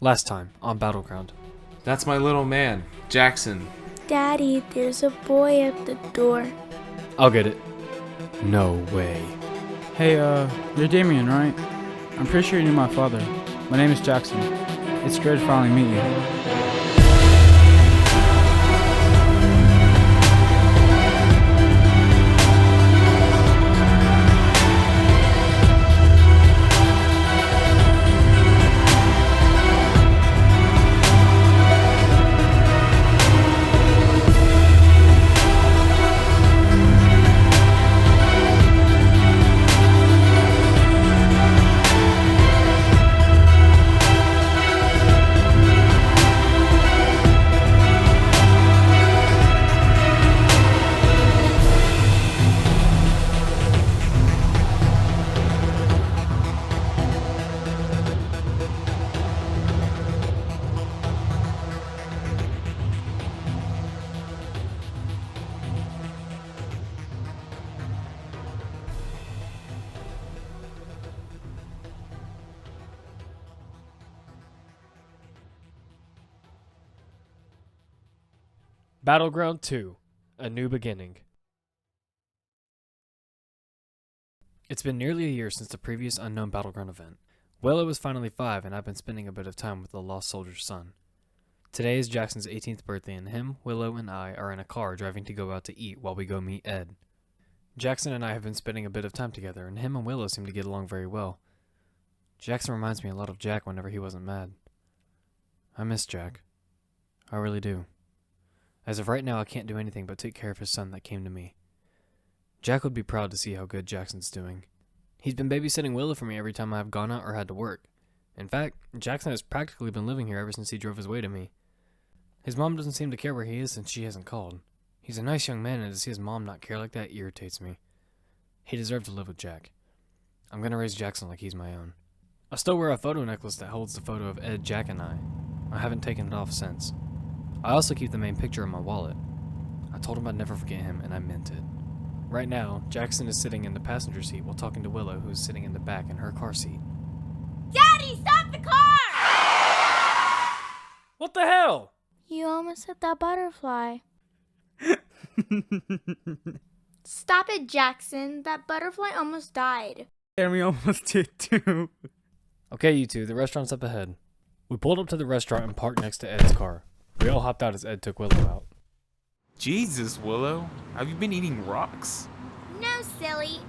Last time on Battleground. That's my little man, Jackson. Daddy, there's a boy at the door. I'll get it. No way. Hey, you're Damian, right? I'm pretty sure you knew my father. My name is Jackson. It's great to finally meet you. Battleground 2. A New Beginning. It's been nearly a year since the previous Unknown Battleground event. Willow is finally 5 and I've been spending a bit of time with the lost soldier's son. Today is Jackson's 18th birthday and him, Willow, and I are in a car driving to go out to eat while we go meet Ed. Jackson and I have been spending a bit of time together and him and Willow seem to get along very well. Jackson reminds me a lot of Jack whenever he wasn't mad. I miss Jack. I really do. As of right now, I can't do anything but take care of his son that came to me. Jack would be proud to see how good Jackson's doing. He's been babysitting Willow for me every time I have gone out or had to work. In fact, Jackson has practically been living here ever since he drove his way to me. His mom doesn't seem to care where he is since she hasn't called. He's a nice young man, and to see his mom not care like that irritates me. He deserves to live with Jack. I'm gonna raise Jackson like he's my own. I still wear a photo necklace that holds the photo of Ed, Jack, and I. I haven't taken it off since. I also keep the main picture in my wallet. I told him I'd never forget him, and I meant it. Right now, Jackson is sitting in the passenger seat while talking to Willow, who is sitting in the back in her car seat. Daddy, stop the car! What the hell? You almost hit that butterfly. Stop it, Jackson. That butterfly almost died. And we almost did too. Okay, you two, the restaurant's up ahead. We pulled up to the restaurant and parked next to Ed's car. We all hopped out as Ed took Willow out. Jesus, Willow. Have you been eating rocks? No, silly.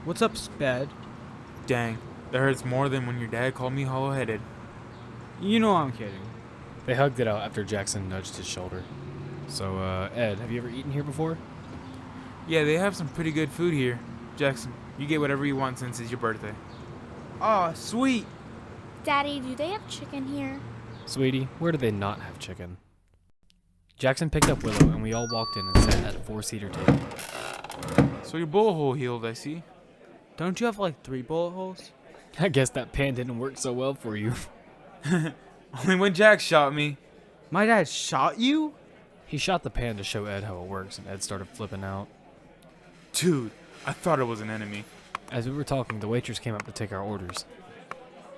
What's up, Sped? Dang, that hurts more than when your dad called me hollow-headed. You know I'm kidding. They hugged it out after Jackson nudged his shoulder. So, Ed, have you ever eaten here before? Yeah, they have some pretty good food here. Jackson, you get whatever you want since it's your birthday. Aw, sweet. Daddy, do they have chicken here? Sweetie, where do they not have chicken? Jackson picked up Willow and we all walked in and sat at a 4-seater table. So your bullet hole healed, I see. Don't you have like 3 bullet holes? I guess that pan didn't work so well for you. Only when Jack shot me. My dad shot you? He shot the pan to show Ed how it works and Ed started flipping out. Dude, I thought it was an enemy. As we were talking, the waitress came up to take our orders.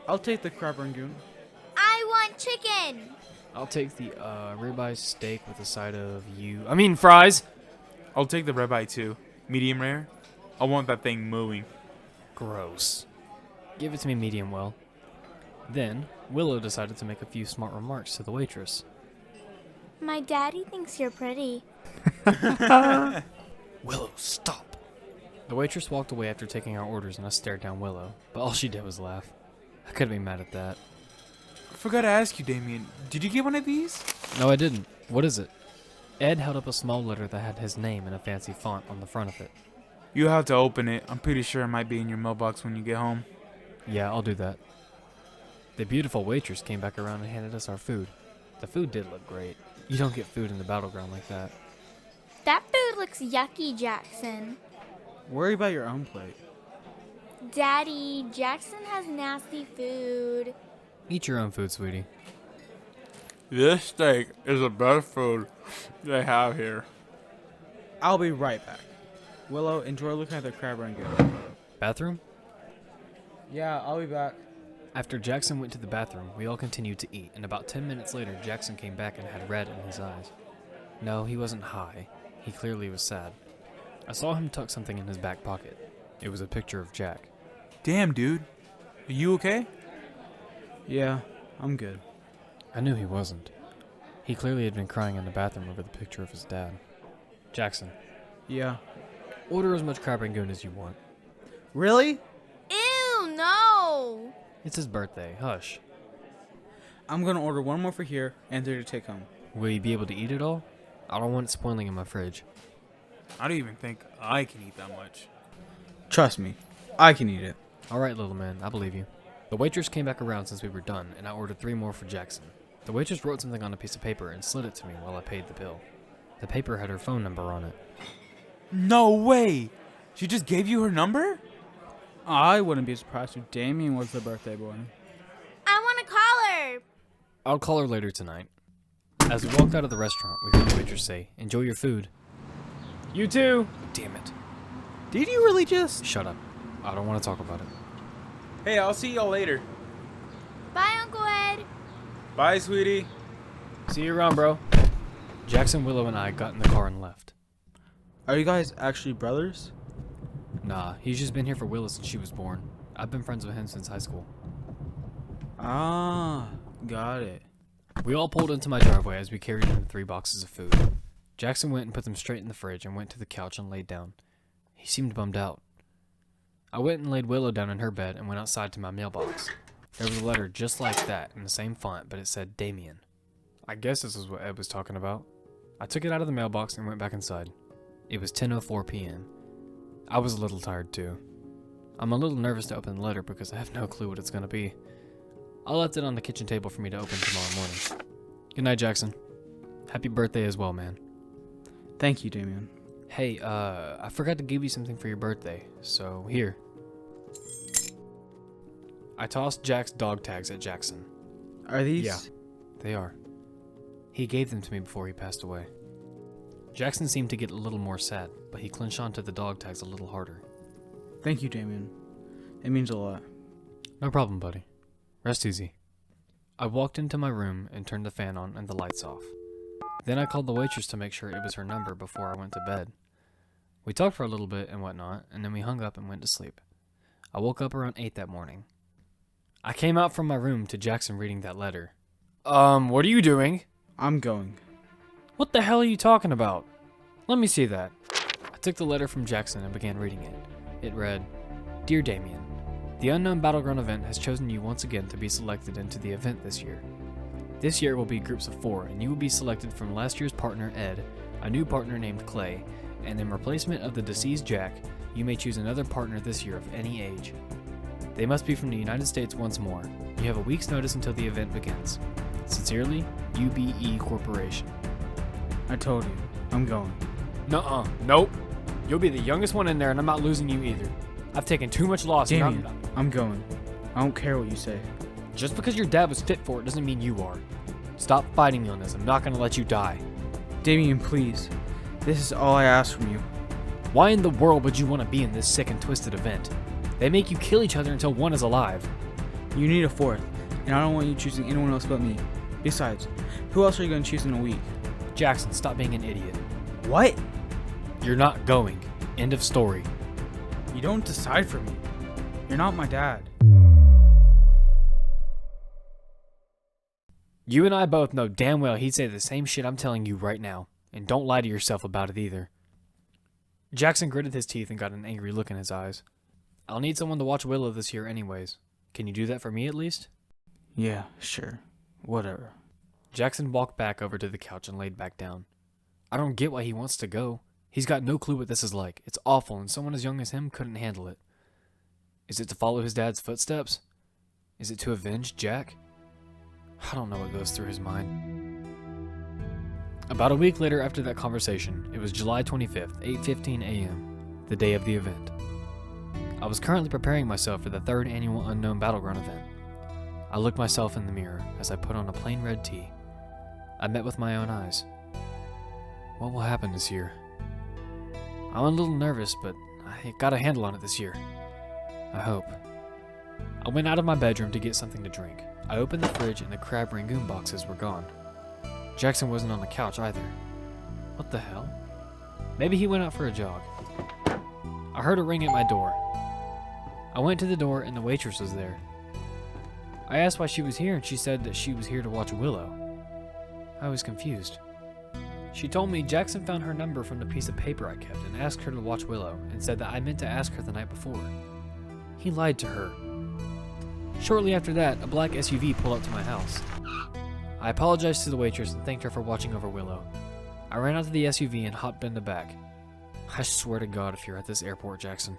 I'll take the crab rangoon. I want chicken. I'll take the ribeye steak with a side of fries. I'll take the ribeye too. Medium rare. I want that thing moving. Gross. Give it to me medium well. Then, Willow decided to make a few smart remarks to the waitress. My daddy thinks you're pretty. Willow, stop. The waitress walked away after taking our orders and I stared down Willow, but all she did was laugh. I couldn't be mad at that. I forgot to ask you, Damian. Did you get one of these? No, I didn't. What is it? Ed held up a small letter that had his name in a fancy font on the front of it. You have to open it. I'm pretty sure it might be in your mailbox when you get home. Yeah, I'll do that. The beautiful waitress came back around and handed us our food. The food did look great. You don't get food in the battleground like that. That food looks yucky, Jackson. Worry about your own plate. Daddy, Jackson has nasty food. Eat your own food, sweetie. This steak is the best food they have here. I'll be right back. Willow, enjoy looking at the crab rangoon. Bathroom? Yeah, I'll be back. After Jackson went to the bathroom, we all continued to eat, and about 10 minutes later, Jackson came back and had red in his eyes. No, he wasn't high. He clearly was sad. I saw him tuck something in his back pocket. It was a picture of Jack. Damn, dude. Are you okay? Yeah, I'm good. I knew he wasn't. He clearly had been crying in the bathroom over the picture of his dad. Jackson, Yeah. order as much crab rangoon as you want. Really? Ew, no. It's his birthday. Hush. I'm gonna order one more for here and 3 to take home. Will you be able to eat it all? I don't want it spoiling in my fridge. I don't even think I can eat that much. Trust me, I can eat it. All right, little man, I believe you. The waitress came back around since we were done, and I ordered 3 more for Jackson. The waitress wrote something on a piece of paper and slid it to me while I paid the bill. The paper had her phone number on it. No way! She just gave you her number? I wouldn't be surprised if Damian was the birthday boy. I want to call her. I'll call her later tonight. As we walked out of the restaurant, we heard the waitress say, "Enjoy your food." You too! Damn it. Did you really just? Shut up. I don't want to talk about it. Hey, I'll see y'all later. Bye, Uncle Ed. Bye, sweetie. See you around, bro. Jackson, Willow, and I got in the car and left. Are you guys actually brothers? Nah, he's just been here for Willow since she was born. I've been friends with him since high school. Ah, got it. We all pulled into my driveway as we carried in the 3 boxes of food. Jackson went and put them straight in the fridge and went to the couch and laid down. He seemed bummed out. I went and laid Willow down in her bed and went outside to my mailbox. There was a letter just like that in the same font, but it said Damian. I guess this is what Ed was talking about. I took it out of the mailbox and went back inside. It was 10:04 p.m. I was a little tired too. I'm a little nervous to open the letter because I have no clue what it's going to be. I left it on the kitchen table for me to open tomorrow morning. Good night, Jackson. Happy birthday as well, man. Thank you, Damian. Hey, I forgot to give you something for your birthday, so here. I tossed Jack's dog tags at Jackson. Are these? Yeah. They are. He gave them to me before he passed away. Jackson seemed to get a little more sad, but he clinched onto the dog tags a little harder. Thank you, Damian. It means a lot. No problem, buddy. Rest easy. I walked into my room and turned the fan on and the lights off. Then I called the waitress to make sure it was her number before I went to bed. We talked for a little bit and whatnot, and then we hung up and went to sleep. I woke up around 8 that morning. I came out from my room to Jackson reading that letter. What are you doing? I'm going. What the hell are you talking about? Let me see that. I took the letter from Jackson and began reading it. It read, "Dear Damian, the Unknown Battleground Event has chosen you once again to be selected into the event this year. This year will be groups of 4, and you will be selected from last year's partner Ed, a new partner named Clay, and in replacement of the deceased Jack, you may choose another partner this year of any age. They must be from the United States once more. You have a week's notice until the event begins. Sincerely, UBE Corporation." I told you. I'm going. Nuh-uh. Nope. You'll be the youngest one in there, and I'm not losing you either. I've taken too much loss. and Damian, I'm going. I don't care what you say. Just because your dad was fit for it doesn't mean you are. Stop fighting me on this. I'm not going to let you die. Damian, please. This is all I ask from you. Why in the world would you want to be in this sick and twisted event? They make you kill each other until one is alive. You need a 4th, and I don't want you choosing anyone else but me. Besides, who else are you going to choose in a week? Jackson, stop being an idiot. What? You're not going. End of story. You don't decide for me. You're not my dad. You and I both know damn well he'd say the same shit I'm telling you right now. And don't lie to yourself about it either. Jackson gritted his teeth and got an angry look in his eyes. I'll need someone to watch Willow this year anyways. Can you do that for me at least? Yeah, sure. Whatever. Jackson walked back over to the couch and laid back down. I don't get why he wants to go. He's got no clue what this is like. It's awful, and someone as young as him couldn't handle it. Is it to follow his dad's footsteps? Is it to avenge Jack? I don't know what goes through his mind. About a week later after that conversation, it was July 25th, 8:15 a.m., the day of the event. I was currently preparing myself for the 3rd annual Unknown Battleground Event. I looked myself in the mirror as I put on a plain red tee. I met with my own eyes. What will happen this year? I'm a little nervous, but I got a handle on it this year. I hope. I went out of my bedroom to get something to drink. I opened the fridge and the crab rangoon boxes were gone. Jackson wasn't on the couch either. What the hell? Maybe he went out for a jog. I heard a ring at my door. I went to the door and the waitress was there. I asked why she was here and she said that she was here to watch Willow. I was confused. She told me Jackson found her number from the piece of paper I kept and asked her to watch Willow and said that I meant to ask her the night before. He lied to her. Shortly after that, a black SUV pulled up to my house. I apologized to the waitress and thanked her for watching over Willow. I ran out to the SUV and hopped in the back. I swear to God if you're at this airport, Jackson.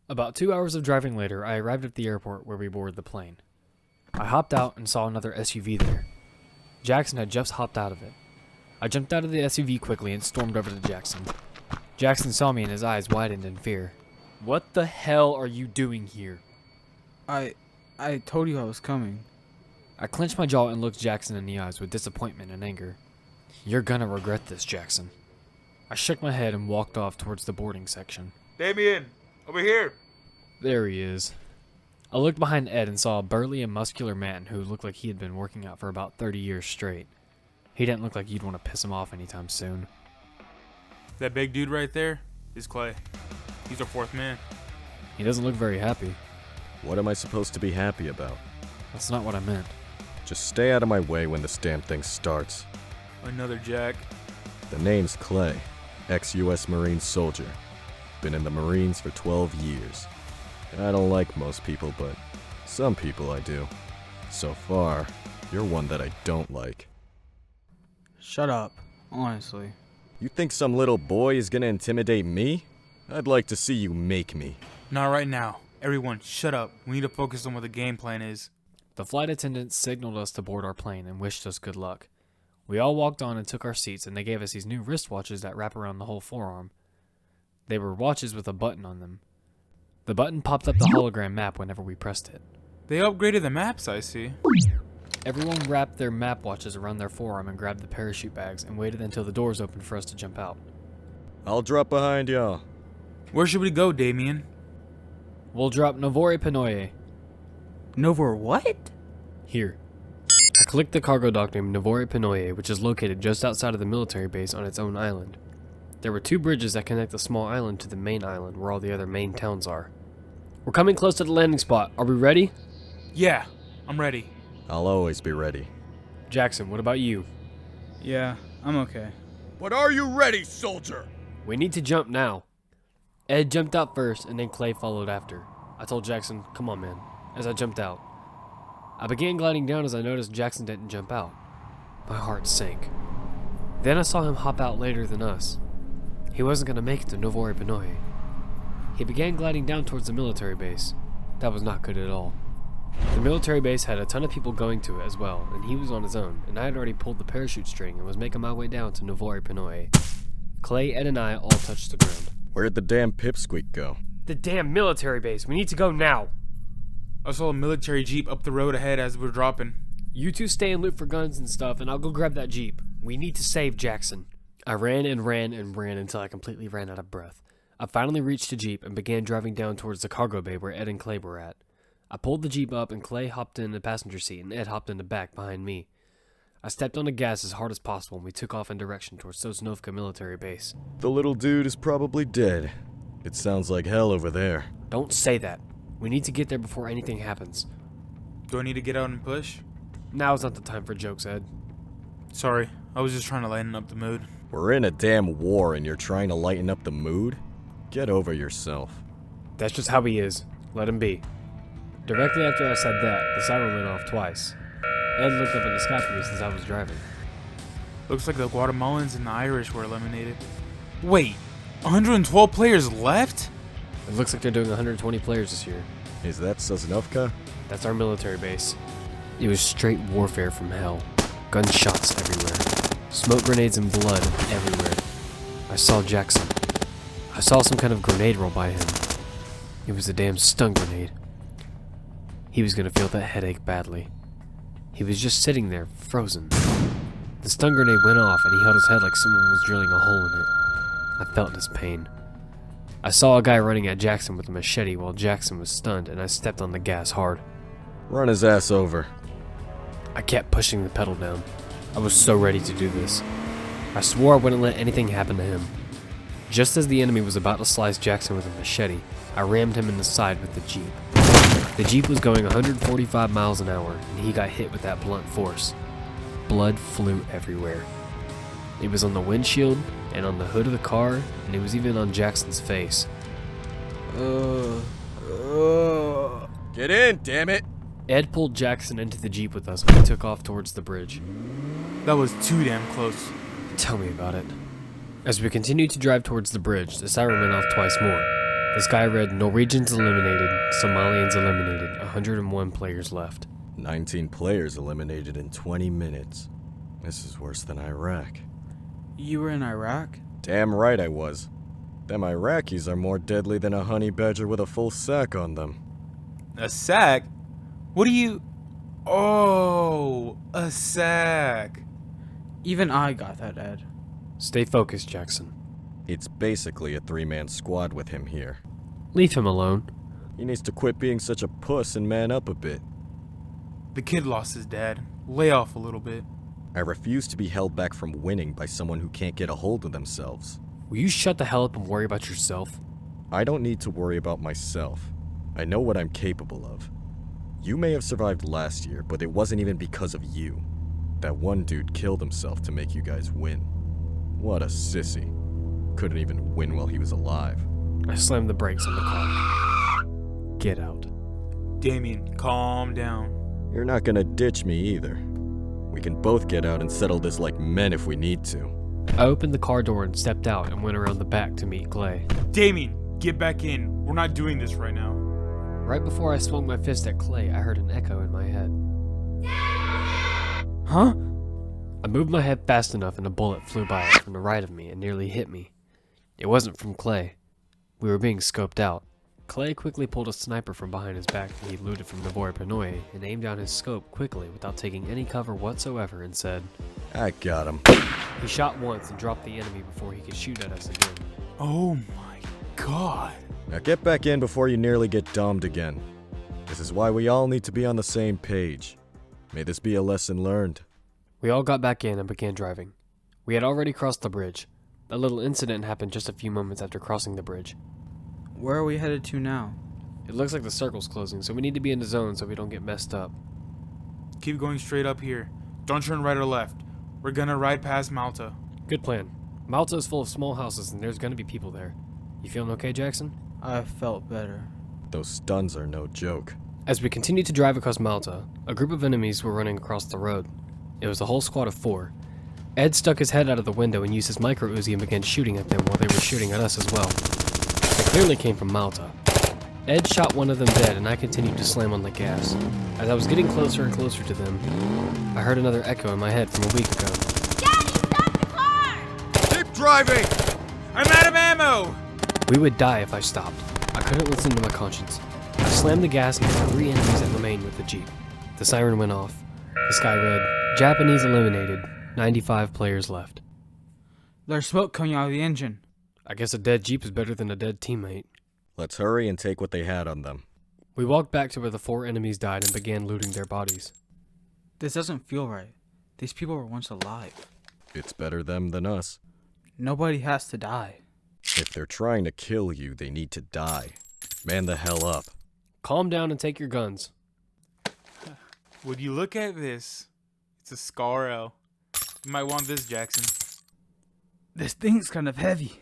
About 2 hours of driving later, I arrived at the airport where we boarded the plane. I hopped out and saw another SUV there. Jackson had just hopped out of it. I jumped out of the SUV quickly and stormed over to Jackson. Jackson saw me and his eyes widened in fear. What the hell are you doing here? I told you I was coming. I clenched my jaw and looked Jackson in the eyes with disappointment and anger. You're gonna regret this, Jackson. I shook my head and walked off towards the boarding section. Damian, over here. There he is. I looked behind Ed and saw a burly and muscular man who looked like he had been working out for about 30 years straight. He didn't look like you'd want to piss him off anytime soon. That big dude right there is Clay. He's our fourth man. He doesn't look very happy. What am I supposed to be happy about? That's not what I meant. Just stay out of my way when this damn thing starts. Another Jack. The name's Clay, ex-US Marine soldier. Been in the Marines for 12 years. I don't like most people, but some people I do. So far, you're one that I don't like. Shut up, honestly. You think some little boy is gonna intimidate me? I'd like to see you make me. Not right now. Everyone, shut up. We need to focus on what the game plan is. The flight attendants signaled us to board our plane and wished us good luck. We all walked on and took our seats, and they gave us these new wristwatches that wrap around the whole forearm. They were watches with a button on them. The button popped up the hologram map whenever we pressed it. They upgraded the maps, I see. Everyone wrapped their map watches around their forearm and grabbed the parachute bags and waited until the doors opened for us to jump out. I'll drop behind y'all. Where should we go, Damian? We'll drop Novore Pinoye. Novor what? Here. I clicked the cargo dock named Novore Pinoye, which is located just outside of the military base on its own island. There were 2 bridges that connect the small island to the main island where all the other main towns are. We're coming close to the landing spot. Are we ready? Yeah, I'm ready. I'll always be ready. Jackson, what about you? Yeah, I'm okay. But are you ready, soldier? We need to jump now. Ed jumped out first and then Clay followed after. I told Jackson, come on man, as I jumped out. I began gliding down as I noticed Jackson didn't jump out. My heart sank. Then I saw him hop out later than us. He wasn't going to make it to Novore Pinoye. He began gliding down towards the military base. That was not good at all. The military base had a ton of people going to it as well, and he was on his own, and I had already pulled the parachute string and was making my way down to Novore Pinoye. Clay, Ed, and I all touched the ground. Where'd the damn pipsqueak go? The damn military base! We need to go now! I saw a military jeep up the road ahead as we're dropping. You two stay and loot for guns and stuff, and I'll go grab that jeep. We need to save Jackson. I ran and ran and ran until I completely ran out of breath. I finally reached the jeep and began driving down towards the cargo bay where Ed and Clay were at. I pulled the jeep up and Clay hopped in the passenger seat and Ed hopped in the back behind me. I stepped on the gas as hard as possible and we took off in direction towards Sosnovka military base. The little dude is probably dead. It sounds like hell over there. Don't say that. We need to get there before anything happens. Do I need to get out and push? Now's not the time for jokes, Ed. Sorry, I was just trying to lighten up the mood. We're in a damn war and you're trying to lighten up the mood? Get over yourself. That's just how he is. Let him be. Directly after I said that, the siren went off twice. Ed looked up in the sky for me since I was driving. Looks like the Guatemalans and the Irish were eliminated. Wait, 112 players left? It looks like they're doing 120 players this year. Is that Sosnovka? That's our military base. It was straight warfare from hell. Gunshots everywhere. Smoke grenades and blood everywhere. I saw Jackson. I saw some kind of grenade roll by him. It was a damn stun grenade. He was gonna feel that headache badly. He was just sitting there, frozen. The stun grenade went off and he held his head like someone was drilling a hole in it. I felt his pain. I saw a guy running at Jackson with a machete while Jackson was stunned, and I stepped on the gas hard. Run his ass over. I kept pushing the pedal down. I was so ready to do this. I swore I wouldn't let anything happen to him. Just as the enemy was about to slice Jackson with a machete, I rammed him in the side with the Jeep. The Jeep was going 145 miles an hour, and he got hit with that blunt force. Blood flew everywhere. It was on the windshield, and on the hood of the car, and it was even on Jackson's face. Get in, damn it! Ed pulled Jackson into the Jeep with us, and we took off towards the bridge. That was too damn close. Tell me about it. As we continued to drive towards the bridge, the siren went off twice more. The sky read, Norwegians eliminated, Somalians eliminated, 101 players left. 19 players eliminated in 20 minutes. This is worse than Iraq. You were in Iraq? Damn right I was. Them Iraqis are more deadly than a honey badger with a full sack on them. A sack? What do you... Oh, a sack. Even I got that, Ed. Stay focused, Jackson. It's basically a 3-man squad with him here. Leave him alone. He needs to quit being such a puss and man up a bit. The kid lost his dad. Lay off a little bit. I refuse to be held back from winning by someone who can't get a hold of themselves. Will you shut the hell up and worry about yourself? I don't need to worry about myself. I know what I'm capable of. You may have survived last year, but it wasn't even because of you. That one dude killed himself to make you guys win. What a sissy. Couldn't even win while he was alive. I slammed the brakes on the car. Get out. Damian, calm down. You're not gonna ditch me either. We can both get out and settle this like men if we need to. I opened the car door and stepped out and went around the back to meet Clay. Damian, get back in. We're not doing this right now. Right before I swung my fist at Clay, I heard an echo in my head. Huh? I moved my head fast enough and a bullet flew by it from the right of me and nearly hit me. It wasn't from Clay. We were being scoped out. Clay quickly pulled a sniper from behind his back that he looted from Navoy Panoy and aimed down his scope quickly without taking any cover whatsoever and said, I got him. He shot once and dropped the enemy before he could shoot at us again. Oh my god. Now get back in before you nearly get domed again. This is why we all need to be on the same page. May this be a lesson learned. We all got back in and began driving. We had already crossed the bridge. That little incident happened just a few moments after crossing the bridge. Where are we headed to now? It looks like the circle's closing, so we need to be in the zone so we don't get messed up. Keep going straight up here. Don't turn right or left. We're gonna ride past Malta. Good plan. Malta is full of small houses and there's gonna be people there. You feeling okay, Jackson? I felt better. Those stuns are no joke. As we continued to drive across Malta, a group of enemies were running across the road. It was a whole squad of 4. Ed stuck his head out of the window and used his micro Uzi and began shooting at them while they were shooting at us as well. They clearly came from Malta. Ed shot one of them dead and I continued to slam on the gas. As I was getting closer and closer to them, I heard another echo in my head from a week ago. Daddy, stop the car! Keep driving! I'm out of ammo! We would die if I stopped. I couldn't listen to my conscience. I slammed the gas and hit 3 enemies that remained with the Jeep. The siren went off. The sky read, Japanese eliminated, 95 players left. There's smoke coming out of the engine. I guess a dead Jeep is better than a dead teammate. Let's hurry and take what they had on them. We walked back to where the 4 enemies died and began looting their bodies. This doesn't feel right. These people were once alive. It's better them than us. Nobody has to die. If they're trying to kill you, they need to die. Man the hell up. Calm down and take your guns. Would you look at this? It's a Scar L. You might want this, Jackson. This thing's kind of heavy.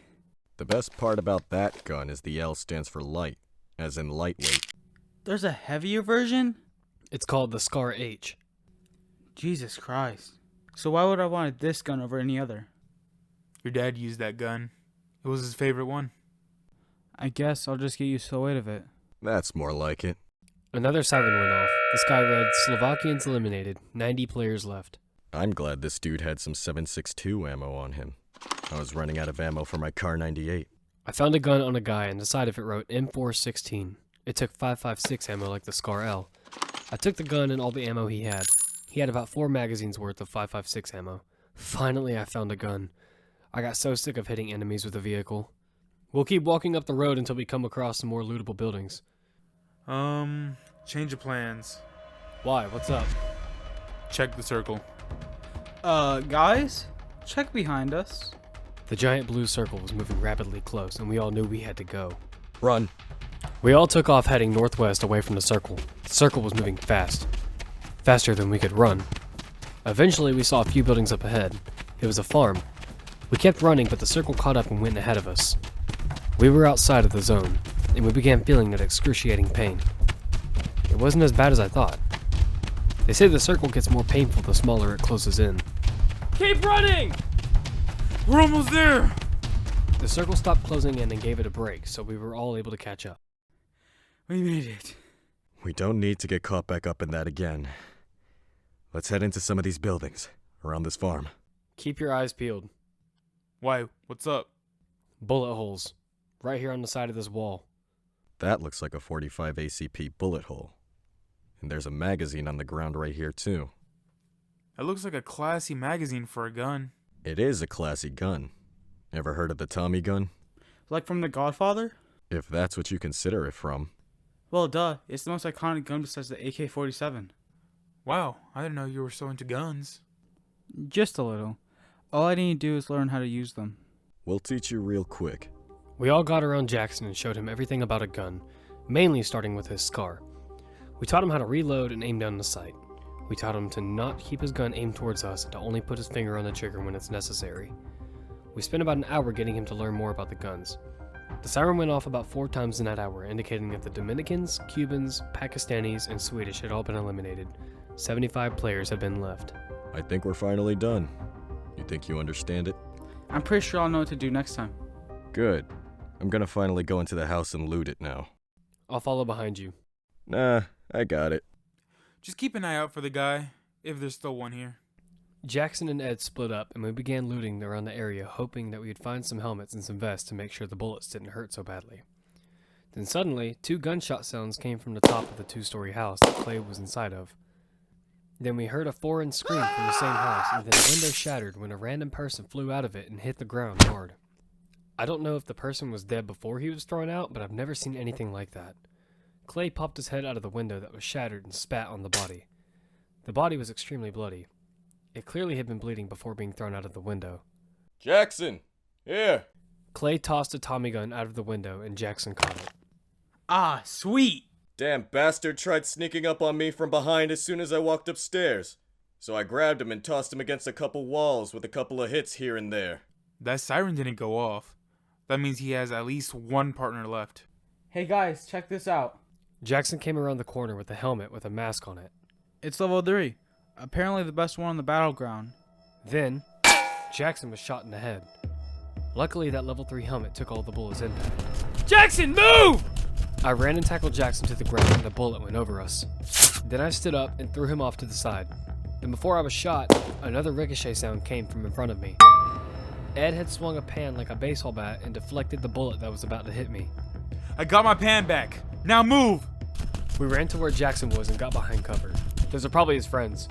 The best part about that gun is the L stands for light, as in lightweight. There's a heavier version? It's called the Scar H. Jesus Christ. So why would I want this gun over any other? Your dad used that gun. It was his favorite one. I guess I'll just get used to the weight of it. That's more like it. Another siren went off. The sky read, Slovakians eliminated, 90 players left. I'm glad this dude had some 7.62 ammo on him. I was running out of ammo for my Car 98. I found a gun on a guy and the side of it wrote M416. It took 5.56 ammo like the Scar L. I took the gun and all the ammo he had. He had about 4 magazines worth of 5.56 ammo. Finally, I found a gun. I got so sick of hitting enemies with a vehicle. We'll keep walking up the road until we come across some more lootable buildings. Change of plans. Why? What's up? Check the circle. Guys? Check behind us. The giant blue circle was moving rapidly close, and we all knew we had to go. Run. We all took off heading northwest away from the circle. The circle was moving fast. Faster than we could run. Eventually, we saw a few buildings up ahead. It was a farm. We kept running, but the circle caught up and went ahead of us. We were outside of the zone, and we began feeling that excruciating pain. It wasn't as bad as I thought. They say the circle gets more painful the smaller it closes in. Keep running! We're almost there! The circle stopped closing in and gave it a break, so we were all able to catch up. We made it. We don't need to get caught back up in that again. Let's head into some of these buildings around this farm. Keep your eyes peeled. Why? What's up? Bullet holes. Right here on the side of this wall. That looks like a 45 ACP bullet hole. And there's a magazine on the ground right here too. That looks like a classy magazine for a gun. It is a classy gun. Ever heard of the Tommy gun? Like from The Godfather? If that's what you consider it from. Well, duh. It's the most iconic gun besides the AK-47. Wow, I didn't know you were so into guns. Just a little. All I need to do is learn how to use them. We'll teach you real quick. We all got around Jackson and showed him everything about a gun, mainly starting with his scar. We taught him how to reload and aim down the sight. We taught him to not keep his gun aimed towards us and to only put his finger on the trigger when it's necessary. We spent about an hour getting him to learn more about the guns. The siren went off about 4 times in that hour, indicating that the Dominicans, Cubans, Pakistanis, and Swedish had all been eliminated. 75 players have been left. I think we're finally done. You think you understand it? I'm pretty sure I'll know what to do next time. Good. I'm gonna finally go into the house and loot it now. I'll follow behind you. Nah, I got it. Just keep an eye out for the guy, if there's still one here. Jackson and Ed split up, and we began looting around the area, hoping that we would find some helmets and some vests to make sure the bullets didn't hurt so badly. Then suddenly, 2 gunshot sounds came from the top of the 2-story house that Clay was inside of. Then we heard a foreign scream from the same house, and then a window shattered when a random person flew out of it and hit the ground hard. I don't know if the person was dead before he was thrown out, but I've never seen anything like that. Clay popped his head out of the window that was shattered and spat on the body. The body was extremely bloody. It clearly had been bleeding before being thrown out of the window. Jackson! Here! Clay tossed a Tommy gun out of the window and Jackson caught it. Ah, sweet! Damn bastard tried sneaking up on me from behind as soon as I walked upstairs. So I grabbed him and tossed him against a couple walls with a couple of hits here and there. That siren didn't go off. That means he has at least one partner left. Hey guys, check this out. Jackson came around the corner with a helmet with a mask on it. It's level 3. Apparently the best one on the battleground. Then, Jackson was shot in the head. Luckily, that level 3 helmet took all the bullets impact. Jackson, move! I ran and tackled Jackson to the ground and the bullet went over us. Then I stood up and threw him off to the side. Then before I was shot, another ricochet sound came from in front of me. Ed had swung a pan like a baseball bat and deflected the bullet that was about to hit me. I got my pan back. Now move! We ran to where Jackson was and got behind cover. Those are probably his friends.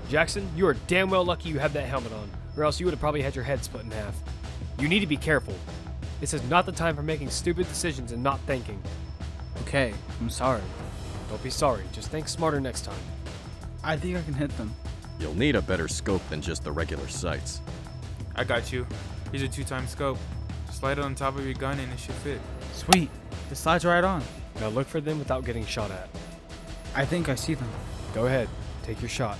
Jackson, you are damn well lucky you have that helmet on, or else you would have probably had your head split in half. You need to be careful. This is not the time for making stupid decisions and not thinking. Okay, I'm sorry. Don't be sorry, just think smarter next time. I think I can hit them. You'll need a better scope than just the regular sights. I got you. Here's a 2-time scope. Slide it on top of your gun and it should fit. Sweet. It slides right on. Now look for them without getting shot at. I think I see them. Go ahead, take your shot.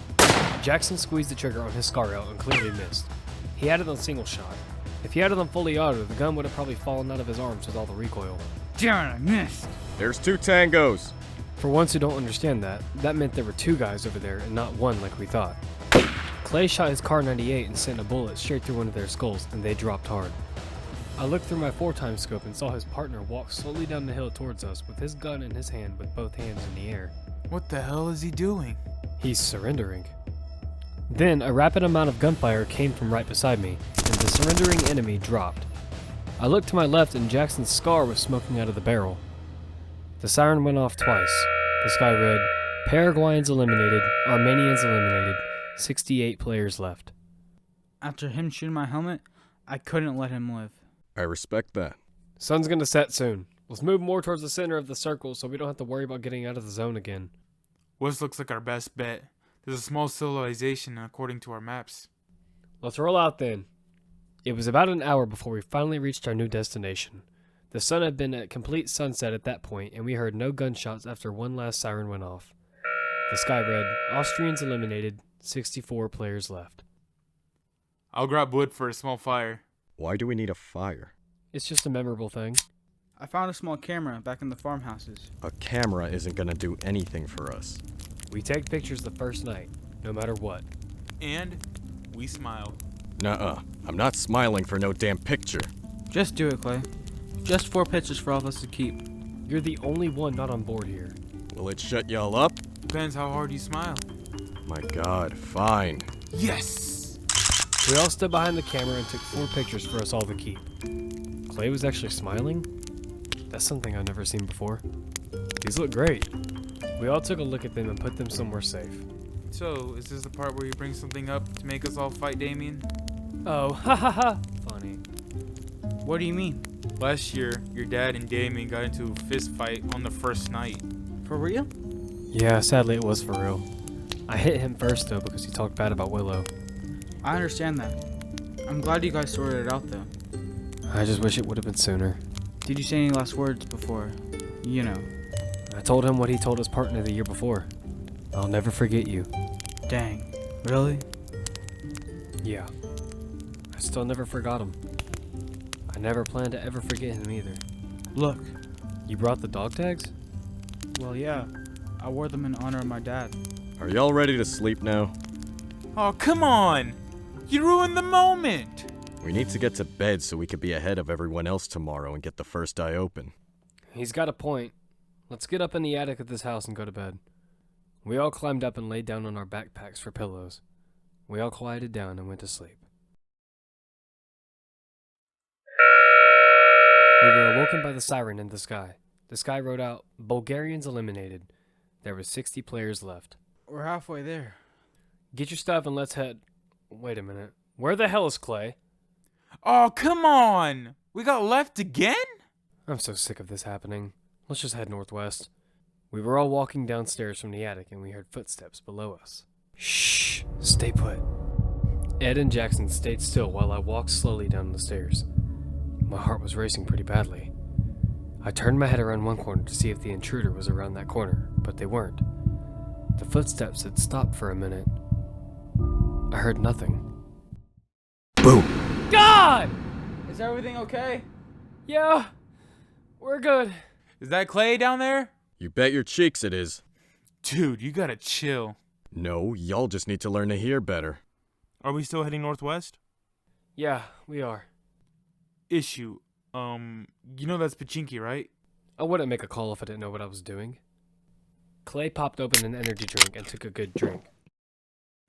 Jackson squeezed the trigger on his scar out and clearly missed. He had it on single shot. If he had it on fully auto, the gun would have probably fallen out of his arms with all the recoil. Darn, I missed. There's 2 tangos! For ones who don't understand that, that meant there were 2 guys over there and not one like we thought. Clay shot his Car 98 and sent a bullet straight through one of their skulls, and they dropped hard. I looked through my 4-time scope and saw his partner walk slowly down the hill towards us with his gun in his hand with both hands in the air. What the hell is he doing? He's surrendering. Then a rapid amount of gunfire came from right beside me, and the surrendering enemy dropped. I looked to my left and Jackson's scar was smoking out of the barrel. The siren went off twice. The sky read, Paraguayans eliminated, Armenians eliminated, 68 players left. After him shooting my helmet, I couldn't let him live. I respect that. Sun's gonna set soon. Let's move more towards the center of the circle so we don't have to worry about getting out of the zone again. West looks like our best bet. There's a small civilization according to our maps. Let's roll out then. It was about an hour before we finally reached our new destination. The sun had been at complete sunset at that point, and we heard no gunshots after one last siren went off. The sky read, Austrians eliminated, 64 players left. I'll grab wood for a small fire. Why do we need a fire? It's just a memorable thing. I found a small camera back in the farmhouses. A camera isn't gonna do anything for us. We take pictures the first night, no matter what. And we smile. Nuh-uh. I'm not smiling for no damn picture. Just do it, Clay. Just 4 pictures for all of us to keep. You're the only one not on board here. Will it shut y'all up? Depends how hard you smile. My god, fine. Yes! We all stood behind the camera and took 4 pictures for us all to keep. Clay was actually smiling? That's something I've never seen before. These look great. We all took a look at them and put them somewhere safe. So, is this the part where you bring something up to make us all fight Damian? Oh, ha ha ha! Funny. What do you mean? Last year, your dad and Damian got into a fist fight on the first night. For real? Yeah, sadly it was for real. I hit him first though because he talked bad about Willow. I understand that. I'm glad you guys sorted it out though. I just wish it would have been sooner. Did you say any last words before, you know? I told him what he told his partner the year before. I'll never forget you. Dang. Really? Yeah. I still never forgot him. I never planned to ever forget him either. Look. You brought the dog tags? Well, yeah. I wore them in honor of my dad. Are y'all ready to sleep now? Oh, come on! You ruined the moment! We need to get to bed so we can be ahead of everyone else tomorrow and get the first eye open. He's got a point. Let's get up in the attic of this house and go to bed. We all climbed up and laid down on our backpacks for pillows. We all quieted down and went to sleep. We were awoken by the siren in the sky. The sky wrote out, Bulgarians eliminated. There were 60 players left. We're halfway there. Get your stuff and let's head... Wait a minute. Where the hell is Clay? Oh, come on! We got left again? I'm so sick of this happening. Let's just head northwest. We were all walking downstairs from the attic and we heard footsteps below us. Shh! Stay put. Ed and Jackson stayed still while I walked slowly down the stairs. My heart was racing pretty badly. I turned my head around one corner to see if the intruder was around that corner, but they weren't. The footsteps had stopped for a minute. I heard nothing. Boom! God! Is everything okay? Yeah, we're good. Is that Clay down there? You bet your cheeks it is. Dude, you gotta chill. No, y'all just need to learn to hear better. Are we still heading northwest? Yeah, we are. Issue. You know that's Pachinki, right? I wouldn't make a call if I didn't know what I was doing. Clay popped open an energy drink and took a good drink.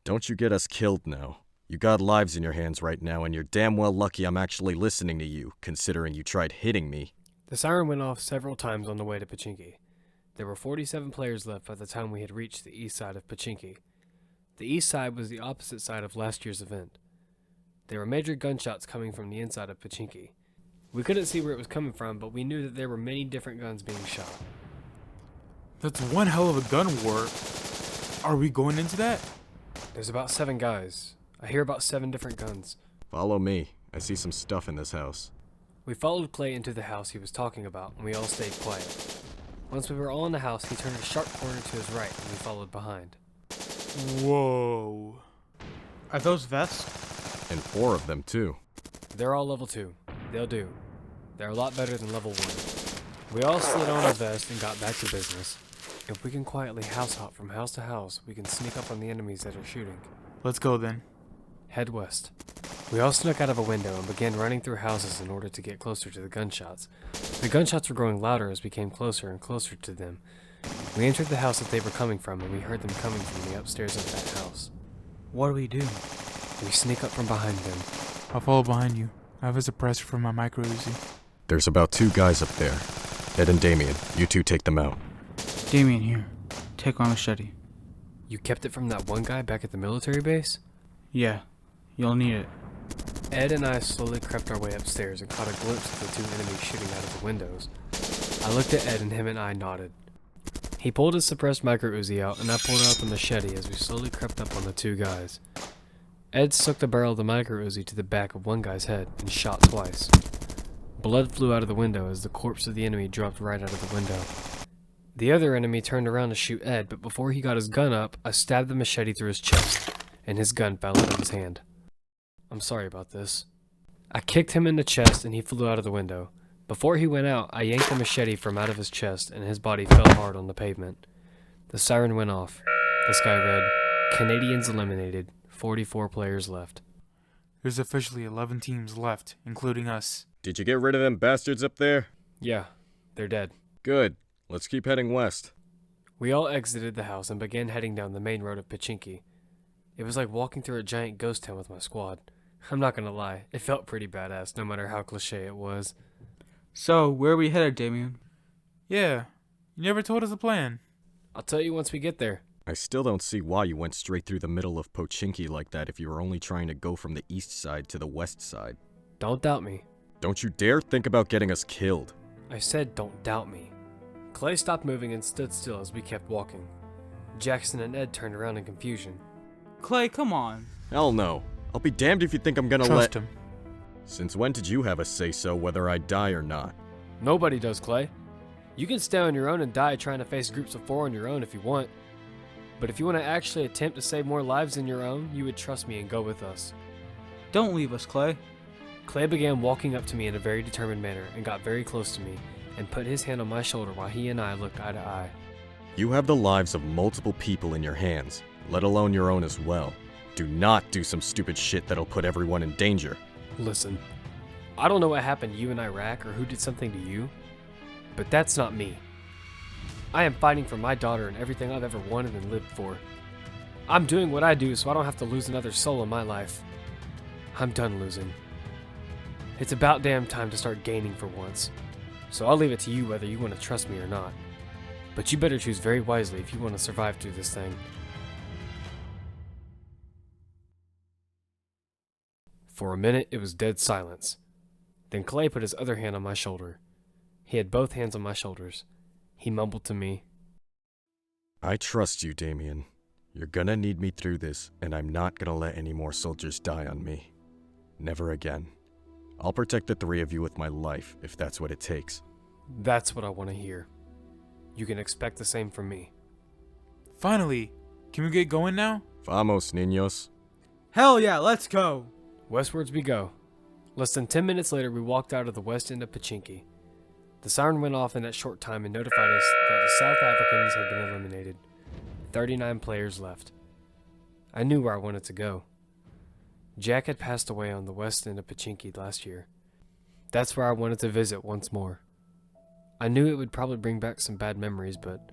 Don't you get us killed now. You got lives in your hands right now, and you're damn well lucky I'm actually listening to you, considering you tried hitting me. The siren went off several times on the way to Pachinki. There were 47 players left by the time we had reached the east side of Pachinki. The east side was the opposite side of last year's event. There were major gunshots coming from the inside of Pachinki. We couldn't see where it was coming from, but we knew that there were many different guns being shot. That's one hell of a gun war. Are we going into that? There's about 7 guys. I hear about 7 different guns. Follow me. I see some stuff in this house. We followed Clay into the house he was talking about, and we all stayed quiet. Once we were all in the house, he turned a sharp corner to his right, and we followed behind. Whoa. Are those vests? And 4 of them, too. They're all level 2. They'll do. They're a lot better than level 1. We all slid on our vests and got back to business. If we can quietly house hop from house to house, we can sneak up on the enemies that are shooting. Let's go then. Head west. We all snuck out of a window and began running through houses in order to get closer to the gunshots. The gunshots were growing louder as we came closer and closer to them. We entered the house that they were coming from, and we heard them coming from the upstairs of that house. What do we do? We sneak up from behind them. I'll follow behind you. I have a suppressor for my micro Uzi. There's about 2 guys up there. Ed and Damian, you 2 take them out. Damian, here. Take my machete. You kept it from that one guy back at the military base? Yeah, you'll need it. Ed and I slowly crept our way upstairs and caught a glimpse of the two enemies shooting out of the windows. I looked at Ed and him and I nodded. He pulled his suppressed micro Uzi out and I pulled out the machete as we slowly crept up on the two guys. Ed stuck the barrel of the micro Uzi to the back of one guy's head and shot twice. Blood flew out of the window as the corpse of the enemy dropped right out of the window. The other enemy turned around to shoot Ed, but before he got his gun up, I stabbed the machete through his chest, and his gun fell out of his hand. I'm sorry about this. I kicked him in the chest and he flew out of the window. Before he went out, I yanked the machete from out of his chest and his body fell hard on the pavement. The siren went off. The sky read, "Canadians eliminated. 44 players left." There's officially 11 teams left, including us. Did you get rid of them bastards up there? Yeah, they're dead. Good. Let's keep heading west. We all exited the house and began heading down the main road of Pachinki. It was like walking through a giant ghost town with my squad. I'm not gonna lie, it felt pretty badass no matter how cliche it was. So, where are we headed, Damian? Yeah, you never told us the plan. I'll tell you once we get there. I still don't see why you went straight through the middle of Pochinki like that if you were only trying to go from the east side to the west side. Don't doubt me. Don't you dare think about getting us killed. I said don't doubt me. Clay stopped moving and stood still as we kept walking. Jackson and Ed turned around in confusion. Clay, come on. Hell no. I'll be damned if you think I'm gonna Trust let- him. Since when did you have a say-so whether I die or not? Nobody does, Clay. You can stay on your own and die trying to face groups of 4 on your own if you want. But if you want to actually attempt to save more lives than your own, you would trust me and go with us. Don't leave us, Clay. Clay began walking up to me in a very determined manner and got very close to me and put his hand on my shoulder while he and I looked eye to eye. You have the lives of multiple people in your hands, let alone your own as well. Do not do some stupid shit that'll put everyone in danger. Listen, I don't know what happened to you in Iraq or who did something to you, but that's not me. I am fighting for my daughter and everything I've ever wanted and lived for. I'm doing what I do so I don't have to lose another soul in my life. I'm done losing. It's about damn time to start gaining for once. So I'll leave it to you whether you want to trust me or not. But you better choose very wisely if you want to survive through this thing. For a minute, it was dead silence. Then Clay put his other hand on my shoulder. He had both hands on my shoulders. He mumbled to me, I trust you, Damian. You're gonna need me through this, and I'm not gonna let any more soldiers die on me. Never again. I'll protect the three of you with my life, if that's what it takes. "That's what I want to hear. You can expect the same from me." Finally, can we get going now? Vamos, niños. Hell yeah, let's go. Westwards we go. Less than 10 minutes later, we walked out of the west end of Pachinki. The siren went off in that short time and notified us that the South Africans had been eliminated. 39 players left. I knew where I wanted to go. Jack had passed away on the west end of Pachinki last year. That's where I wanted to visit once more. I knew it would probably bring back some bad memories, but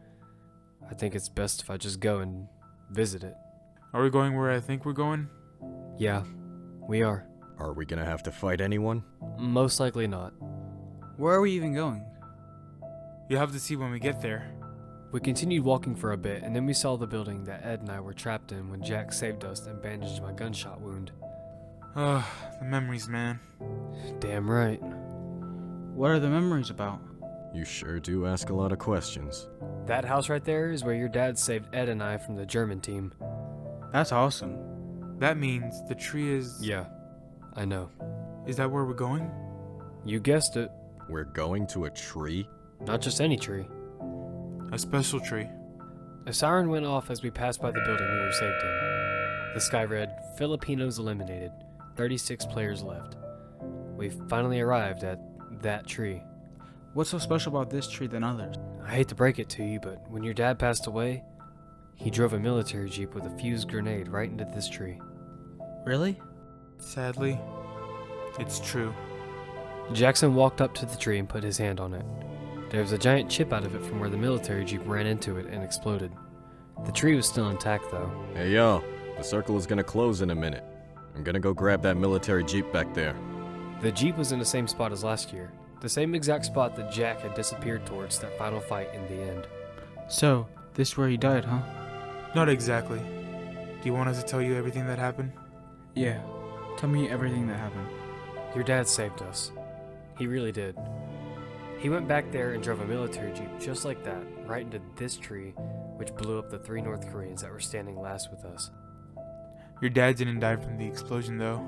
I think it's best if I just go and visit it. Are we going where I think we're going? Yeah, we are. Are we gonna have to fight anyone? Most likely not. Where are we even going? You'll have to see when we get there. We continued walking for a bit, and then we saw the building that Ed and I were trapped in when Jack saved us and bandaged my gunshot wound. Ugh, the memories, man. Damn right. What are the memories about? You sure do ask a lot of questions. That house right there is where your dad saved Ed and I from the German team. That's awesome. That means the tree is... Yeah, I know. Is that where we're going? You guessed it. We're going to a tree? Not just any tree. A special tree. A siren went off as we passed by the building we were saved in. The sky read, "Filipinos eliminated. 36 players left." We finally arrived at that tree. What's so special about this tree than others? I hate to break it to you, but when your dad passed away, he drove a military jeep with a fused grenade right into this tree. Really? Sadly, it's true. Jackson walked up to the tree and put his hand on it. There was a giant chip out of it from where the military jeep ran into it and exploded. The tree was still intact though. Hey yo, the circle is gonna close in a minute. I'm gonna go grab that military jeep back there. The jeep was in the same spot as last year. The same exact spot that Jack had disappeared towards that final fight in the end. So, this is where he died, huh? Not exactly. Do you want us to tell you everything that happened? Yeah. Tell me everything that happened. Your dad saved us. He really did. He went back there and drove a military jeep just like that, right into this tree, which blew up the 3 North Koreans that were standing last with us. Your dad didn't die from the explosion, though.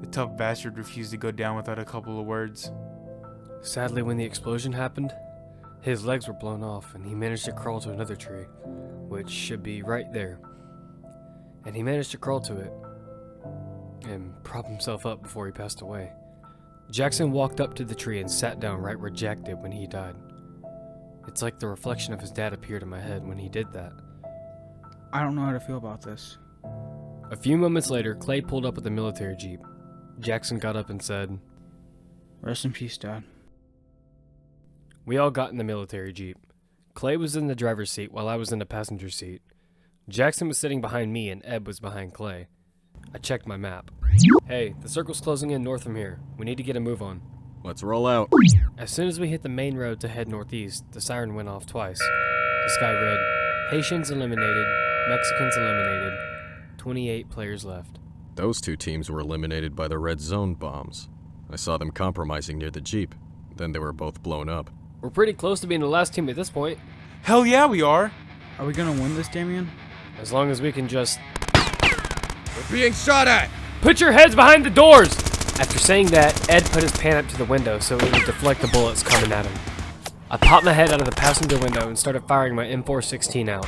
The tough bastard refused to go down without a couple of words. Sadly, when the explosion happened, his legs were blown off and he managed to crawl to another tree, which should be right there. And he managed to crawl to it and prop himself up before he passed away. Jackson walked up to the tree and sat down right where Jack did when he died. It's like the reflection of his dad appeared in my head when he did that. I don't know how to feel about this. A few moments later, Clay pulled up with the military jeep. Jackson got up and said, Rest in peace, Dad. We all got in the military jeep. Clay was in the driver's seat while I was in the passenger seat. Jackson was sitting behind me and Ed was behind Clay. I checked my map. Hey, the circle's closing in north from here. We need to get a move on. Let's roll out. As soon as we hit the main road to head northeast, the siren went off twice. The sky read, Haitians eliminated, Mexicans eliminated, 28 players left. Those 2 teams were eliminated by the red zone bombs. I saw them compromising near the jeep. Then they were both blown up. We're pretty close to being the last team at this point. Hell yeah, we are! Are we gonna win this, Damian? As long as we can just... We're being shot at! Put your heads behind the doors! After saying that, Ed put his pan up to the window so it would deflect the bullets coming at him. I popped my head out of the passenger window and started firing my M416 out.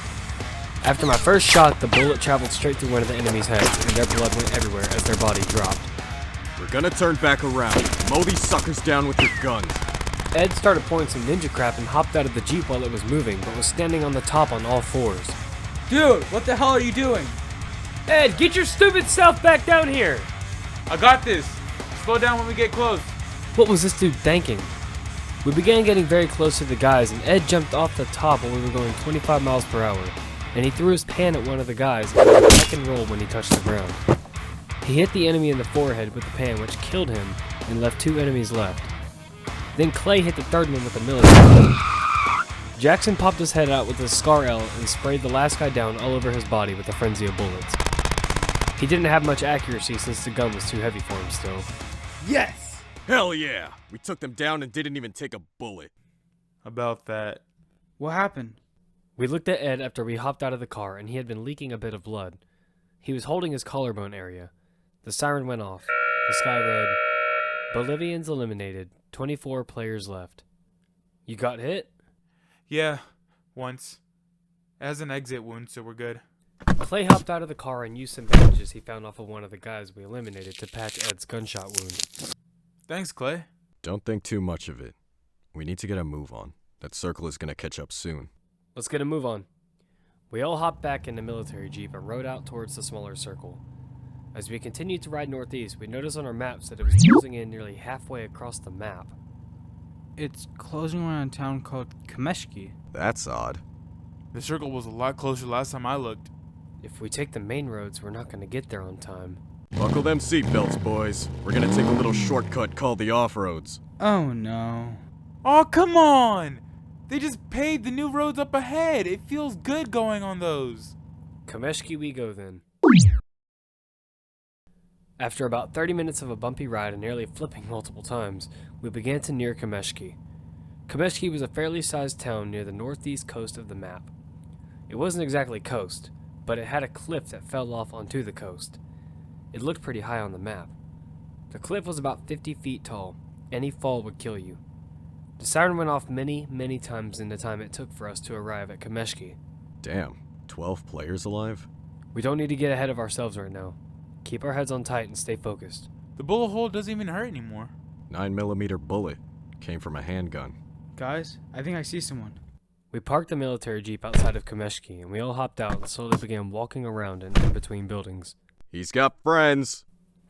After my first shot, the bullet traveled straight through one of the enemy's heads and their blood went everywhere as their body dropped. We're gonna turn back around. Mow these suckers down with your guns. Ed started pulling some ninja crap and hopped out of the jeep while it was moving, but was standing on the top on all 4s. Dude, what the hell are you doing? Ed, get your stupid self back down here! I got this! Slow down when we get close. What was this dude thinking? We began getting very close to the guys and Ed jumped off the top while we were going 25 miles per hour, and he threw his pan at one of the guys and did a tuck and roll when he touched the ground. He hit the enemy in the forehead with the pan, which killed him and left 2 enemies left. Then Clay hit the 3rd one with a military. Jackson popped his head out with his Scar L and sprayed the last guy down all over his body with a frenzy of bullets. He didn't have much accuracy since the gun was too heavy for him still. Yes! Hell yeah! We took them down and didn't even take a bullet. About that. What happened? We looked at Ed after we hopped out of the car and he had been leaking a bit of blood. He was holding his collarbone area. The siren went off. The sky read, Bolivians eliminated, 24 players left. You got hit? Yeah, once. It has an exit wound, so we're good. Clay hopped out of the car and used some bandages he found off of one of the guys we eliminated to patch Ed's gunshot wound. Thanks, Clay. Don't think too much of it. We need to get a move on. That circle is gonna catch up soon. Let's get a move on. We all hopped back in the military jeep and rode out towards the smaller circle. As we continued to ride northeast, we noticed on our maps that it was closing in nearly halfway across the map. It's closing around a town called Kameshki. That's odd. The circle was a lot closer last time I looked. If we take the main roads, we're not going to get there on time. Buckle them seatbelts, boys. We're gonna take a little shortcut called the off-roads. Oh no. Oh, come on! They just paved the new roads up ahead. It feels good going on those. Kameshki we go then. After about 30 minutes of a bumpy ride and nearly flipping multiple times, we began to near Kameshki. Kameshki was a fairly sized town near the northeast coast of the map. It wasn't exactly coast, but it had a cliff that fell off onto the coast. It looked pretty high on the map. The cliff was about 50 feet tall. Any fall would kill you. The siren went off many times in the time it took for us to arrive at Kameshki. Damn, 12 players alive? We don't need to get ahead of ourselves right now. Keep our heads on tight and stay focused. The bullet hole doesn't even hurt anymore. 9mm bullet. Came from a handgun. Guys, I think I see someone. We parked the military jeep outside of Kameshki and we all hopped out and slowly began walking around and in between buildings. He's got friends!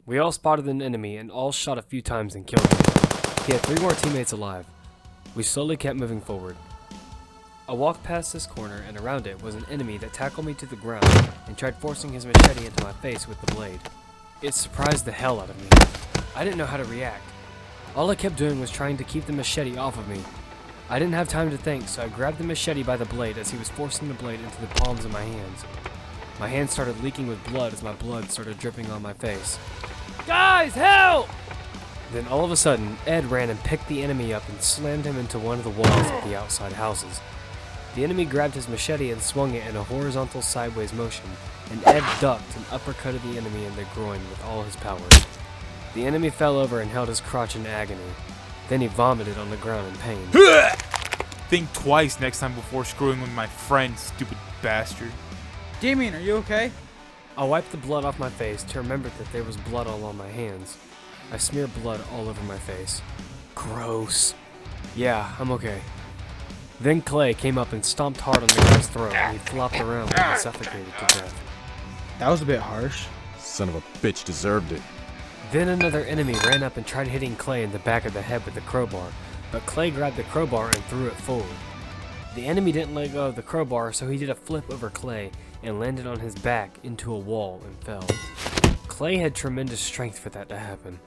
We all spotted an enemy and all shot a few times and killed him. He had 3 more teammates alive. We slowly kept moving forward. I walked past this corner and around it was an enemy that tackled me to the ground and tried forcing his machete into my face with the blade. It surprised the hell out of me. I didn't know how to react. All I kept doing was trying to keep the machete off of me. I didn't have time to think, so I grabbed the machete by the blade as he was forcing the blade into the palms of my hands. My hands started leaking with blood as my blood started dripping on my face. Guys, help! Then all of a sudden, Ed ran and picked the enemy up and slammed him into one of the walls of the outside houses. The enemy grabbed his machete and swung it in a horizontal sideways motion, and Ed ducked and uppercutted the enemy in the groin with all his power. The enemy fell over and held his crotch in agony. Then he vomited on the ground in pain. Think twice next time before screwing with my friend, stupid bastard. Damian, are you okay? I wiped the blood off my face to remember that there was blood all on my hands. I smeared blood all over my face. Gross. Yeah, I'm okay. Then Clay came up and stomped hard on the guy's throat, and he flopped around like he suffocated to death. That was a bit harsh. Son of a bitch deserved it. Then another enemy ran up and tried hitting Clay in the back of the head with the crowbar, but Clay grabbed the crowbar and threw it forward. The enemy didn't let go of the crowbar, so he did a flip over Clay and landed on his back into a wall and fell. Clay had tremendous strength for that to happen.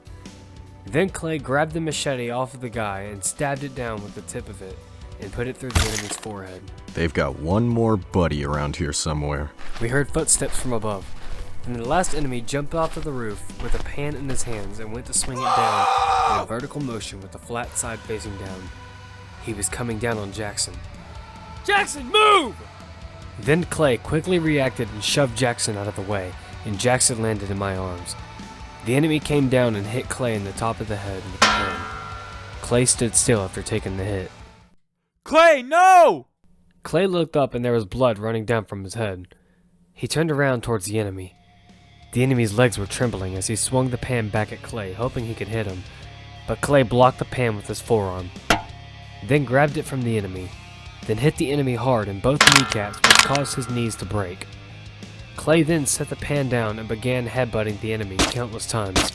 Then Clay grabbed the machete off of the guy and stabbed it down with the tip of it and put it through the enemy's forehead. They've got one more buddy around here somewhere. We heard footsteps from above. Then the last enemy jumped off of the roof with a pan in his hands and went to swing it down in a vertical motion with the flat side facing down. He was coming down on Jackson. Jackson, move! Then Clay quickly reacted and shoved Jackson out of the way, and Jackson landed in my arms. The enemy came down and hit Clay in the top of the head with a pan. Clay stood still after taking the hit. Clay, no! Clay looked up and there was blood running down from his head. He turned around towards the enemy. The enemy's legs were trembling as he swung the pan back at Clay, hoping he could hit him, but Clay blocked the pan with his forearm, then grabbed it from the enemy, then hit the enemy hard in both kneecaps, which caused his knees to break. Clay then set the pan down and began headbutting the enemy countless times.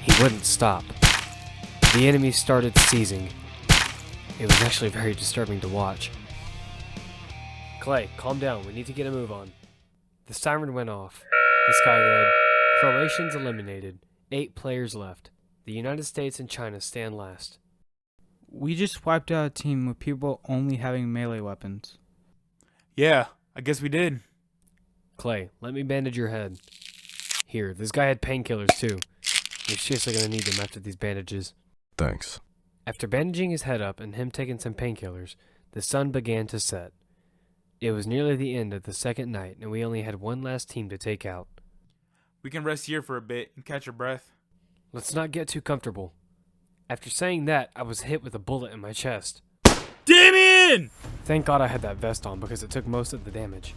He wouldn't stop. The enemy started seizing. It was actually very disturbing to watch. Clay, calm down. We need to get a move on. The siren went off. The sky read, Croatians eliminated. 8 players left. The United States and China stand last. We just wiped out a team with people only having melee weapons. Yeah, I guess we did. Clay, let me bandage your head. Here, this guy had painkillers too. You're seriously gonna need them after these bandages. Thanks. After bandaging his head up and him taking some painkillers, the sun began to set. It was nearly the end of the second night, and we only had one last team to take out. We can rest here for a bit and catch our breath. Let's not get too comfortable. After saying that, I was hit with a bullet in my chest. Damian! Thank God I had that vest on because it took most of the damage.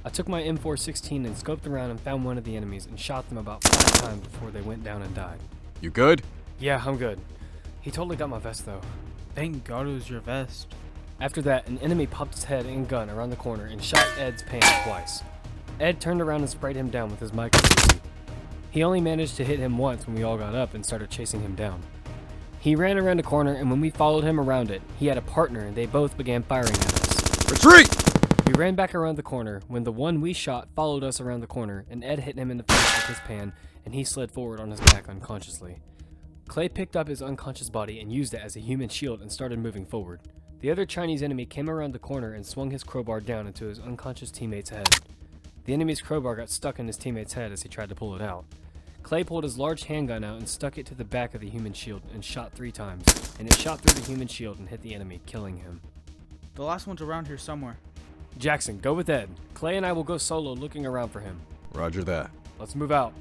I took my M416 and scoped around and found one of the enemies and shot them about 5 times before they went down and died. You good? Yeah, I'm good. He totally got my vest though. Thank God it was your vest. After that, an enemy popped his head and gun around the corner and shot Ed's pan twice. Ed turned around and sprayed him down with his micro. He only managed to hit him once when we all got up and started chasing him down. He ran around a corner, and when we followed him around it, he had a partner and they both began firing at us. Retreat! We ran back around the corner when the one we shot followed us around the corner, and Ed hit him in the face with his pan, and he slid forward on his back unconsciously. Clay picked up his unconscious body and used it as a human shield and started moving forward. The other Chinese enemy came around the corner and swung his crowbar down into his unconscious teammate's head. The enemy's crowbar got stuck in his teammate's head as he tried to pull it out. Clay pulled his large handgun out and stuck it to the back of the human shield and shot 3 times, and it shot through the human shield and hit the enemy, killing him. The last one's around here somewhere. Jackson, go with Ed. Clay and I will go solo looking around for him. Roger that. Let's move out.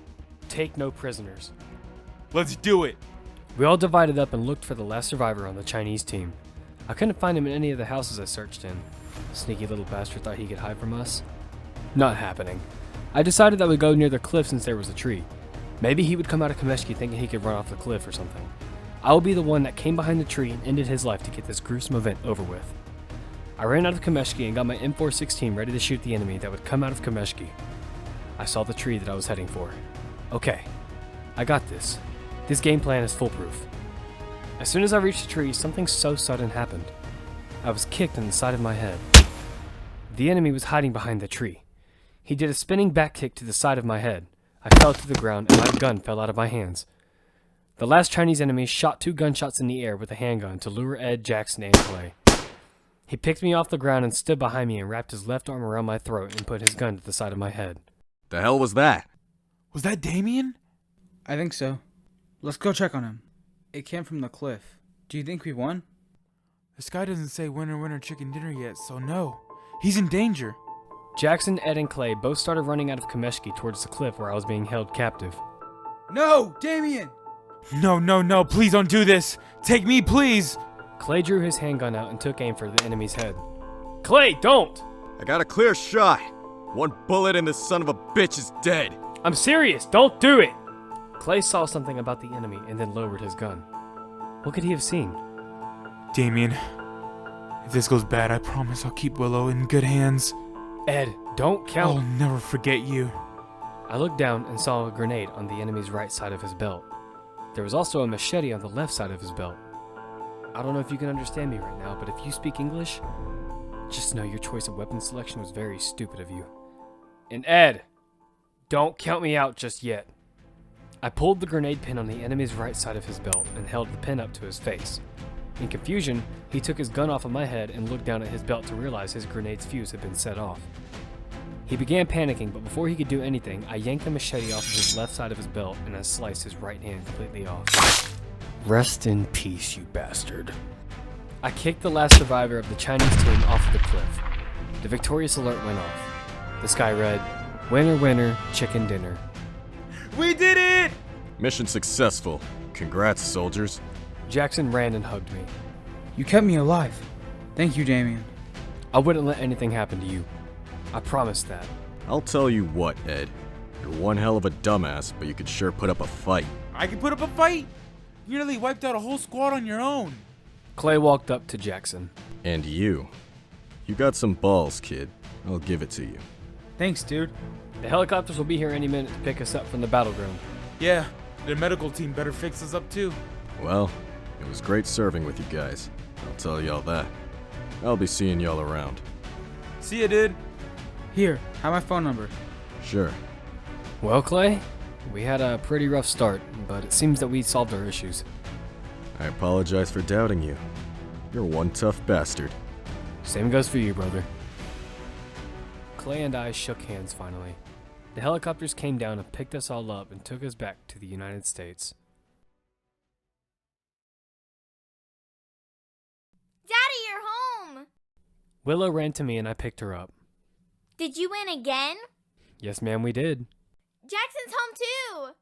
Take no prisoners. Let's do it. We all divided up and looked for the last survivor on the Chinese team. I couldn't find him in any of the houses I searched in. Sneaky little bastard thought he could hide from us. Not happening. I decided that we'd go near the cliff since there was a tree. Maybe he would come out of Kameshki thinking he could run off the cliff or something. I will be the one that came behind the tree and ended his life to get this gruesome event over with. I ran out of Kameshki and got my M416 ready to shoot the enemy that would come out of Kameshki. I saw the tree that I was heading for. Okay, I got this. This game plan is foolproof. As soon as I reached the tree, something so sudden happened. I was kicked in the side of my head. The enemy was hiding behind the tree. He did a spinning back kick to the side of my head. I fell to the ground and my gun fell out of my hands. The last Chinese enemy shot 2 gunshots in the air with a handgun to lure Ed, Jackson, and Clay. He picked me off the ground and stood behind me and wrapped his left arm around my throat and put his gun to the side of my head. The hell was that? Was that Damian? I think so. Let's go check on him. It came from the cliff. Do you think we won? This guy doesn't say winner, winner, chicken dinner yet, so no. He's in danger. Jackson, Ed, and Clay both started running out of Kameshki towards the cliff where I was being held captive. No, Damian! No, please don't do this. Take me, please. Clay drew his handgun out and took aim for the enemy's head. Clay, don't! I got a clear shot. One bullet and this son of a bitch is dead. I'm serious, don't do it! Clay saw something about the enemy and then lowered his gun. What could he have seen? Damian, if this goes bad, I promise I'll keep Willow in good hands. Ed, don't count. I'll never forget you. I looked down and saw a grenade on the enemy's right side of his belt. There was also a machete on the left side of his belt. I don't know if you can understand me right now, but if you speak English, just know your choice of weapon selection was very stupid of you. And Ed, don't count me out just yet. I pulled the grenade pin on the enemy's right side of his belt and held the pin up to his face. In confusion, he took his gun off of my head and looked down at his belt to realize his grenade's fuse had been set off. He began panicking, but before he could do anything, I yanked the machete off of his left side of his belt and I sliced his right hand completely off. Rest in peace, you bastard. I kicked the last survivor of the Chinese team off of the cliff. The victorious alert went off. The sky read, "Winner, winner, chicken dinner." We did it! Mission successful. Congrats, soldiers. Jackson ran and hugged me. You kept me alive. Thank you, Damian. I wouldn't let anything happen to you. I promised that. I'll tell you what, Ed. You're one hell of a dumbass, but you could sure put up a fight. I can put up a fight. You nearly wiped out a whole squad on your own. Clay walked up to Jackson. And you. You got some balls, kid. I'll give it to you. Thanks, dude. The helicopters will be here any minute to pick us up from the battleground. Yeah, the medical team better fix us up too. Well, it was great serving with you guys. I'll tell y'all that. I'll be seeing y'all around. See ya, dude. Here, have my phone number. Sure. Well, Clay, we had a pretty rough start, but it seems that we solved our issues. I apologize for doubting you. You're one tough bastard. Same goes for you, brother. Clay and I shook hands finally. The helicopters came down and picked us all up and took us back to the United States. Daddy, you're home! Willow ran to me and I picked her up. Did you win again? Yes, ma'am, we did. Jackson's home too!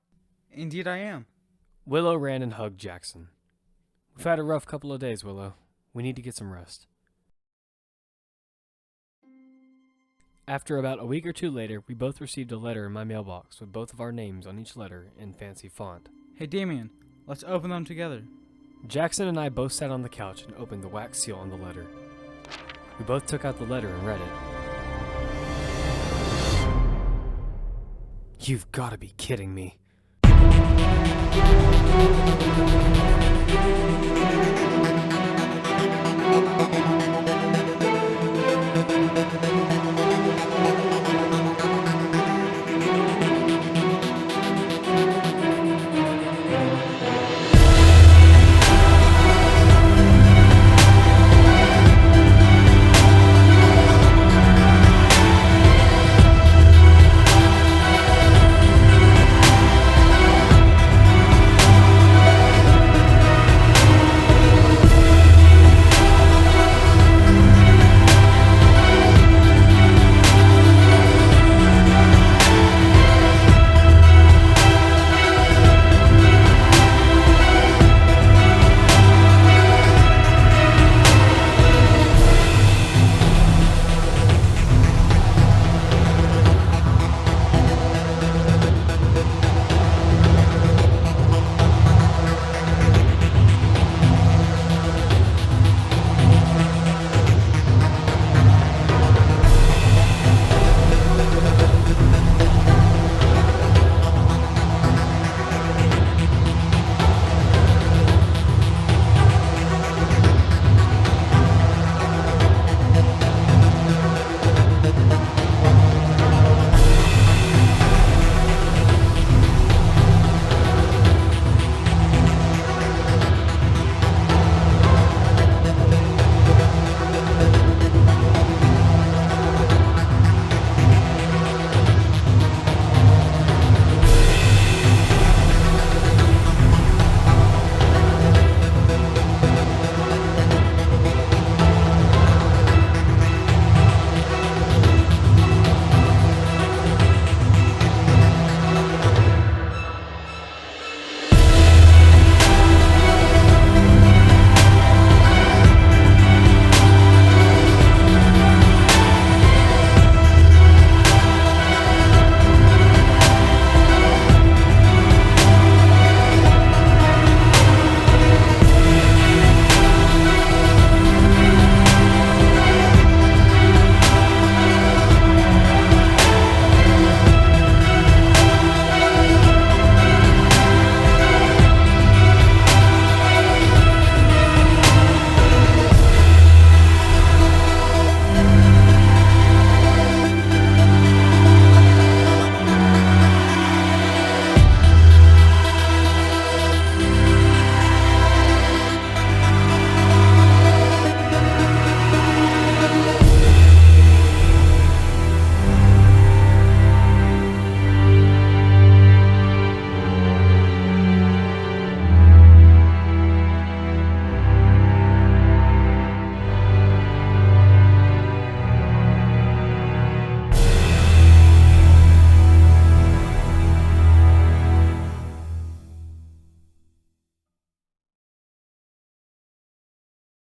Indeed I am. Willow ran and hugged Jackson. We've had a rough couple of days, Willow. We need to get some rest. After about a week or two later, we both received a letter in my mailbox with both of our names on each letter in fancy font. Hey, Damian, let's open them together. Jackson and I both sat on the couch and opened the wax seal on the letter. We both took out the letter and read it. You've got to be kidding me.